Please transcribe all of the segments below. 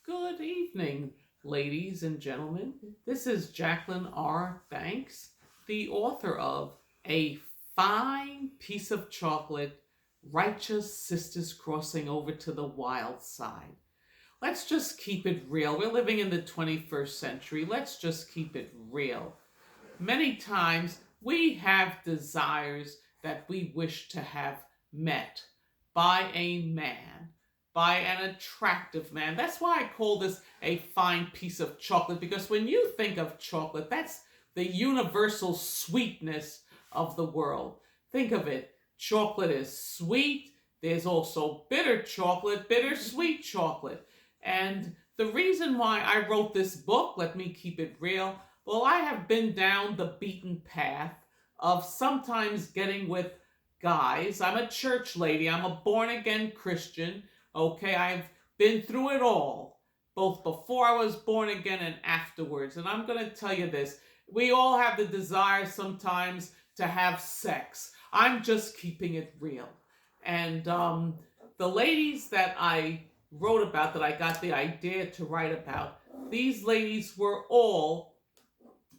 Good evening, ladies and gentlemen. This is Jacqueline R. Banks, the author of A Fine Piece of Chocolate, Righteous Sisters Crossing Over to the Wild Side. Let's just keep it real. We're living in the 21st century. Let's just keep it real. Many times we have desires that we wish to have met by a man, by an attractive man. That's why I call this a fine piece of chocolate, because when you think of chocolate, that's the universal sweetness of the world. Think of it. Chocolate is sweet. There's also bitter chocolate, bittersweet chocolate. And the reason why I wrote this book, let me keep it real, well, I have been down the beaten path of sometimes getting with guys. I'm a church lady. I'm a born-again Christian. Okay, I've been through it all, both before I was born again and afterwards. And I'm going to tell you this. We all have the desire sometimes to have sex. I'm just keeping it real. And the ladies that I wrote about, that I got the idea to write about, these ladies were all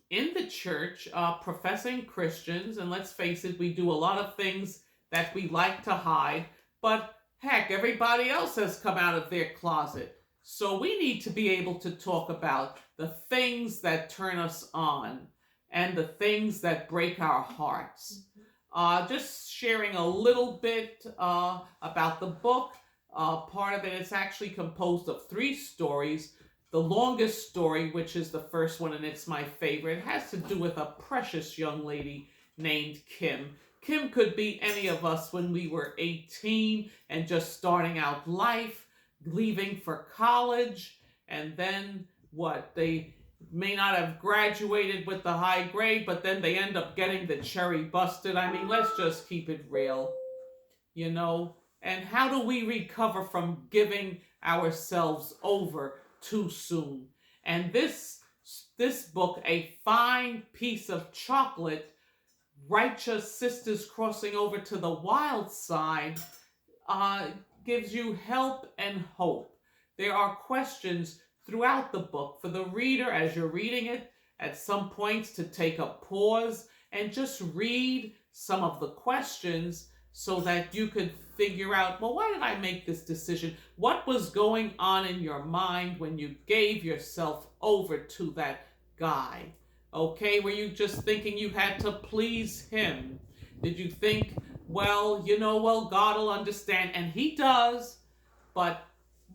in the church, professing Christians. And let's face it, we do a lot of things that we like to hide. But heck, everybody else has come out of their closet. So we need to be able to talk about the things that turn us on and the things that break our hearts. Just sharing a little bit about the book. Part of it is actually composed of 3 stories. The longest story, which is the first one, and it's my favorite, has to do with a precious young lady named Kim. Kim could be any of us when we were 18 and just starting out life, leaving for college, and then what? They may not have graduated with the high grade, but then they end up getting the cherry busted. I mean, let's just keep it real, you know? And how do we recover from giving ourselves over too soon? And this book, A Fine Piece of Chocolate, Righteous Sisters Crossing Over to the Wild Side, gives you help and hope. There are questions throughout the book for the reader as you're reading it, at some points to take a pause and just read some of the questions so that you could figure out, well, why did I make this decision? What was going on in your mind when you gave yourself over to that guy? Okay, were you just thinking you had to please him? Did you think, well, God will understand, and he does, but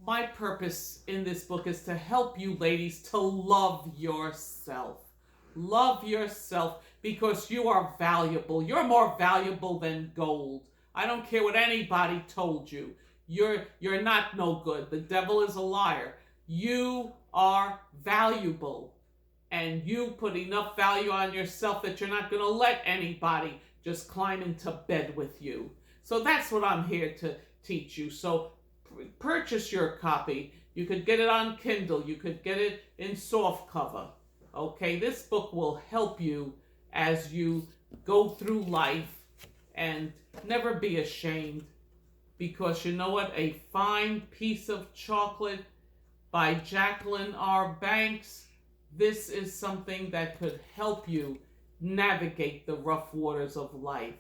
my purpose in this book is to help you ladies to love yourself. Love yourself, because you are valuable. You're more valuable than gold. I don't care what anybody told you. You're not no good. The devil is a liar. You are valuable. And you put enough value on yourself that you're not going to let anybody just climb into bed with you. So that's what I'm here to teach you. So purchase your copy. You could get it on Kindle. You could get it in soft cover. Okay, this book will help you as you go through life, and never be ashamed, because you know what? A Fine Piece of Chocolate by Jacqueline R. Banks. This is something that could help you navigate the rough waters of life.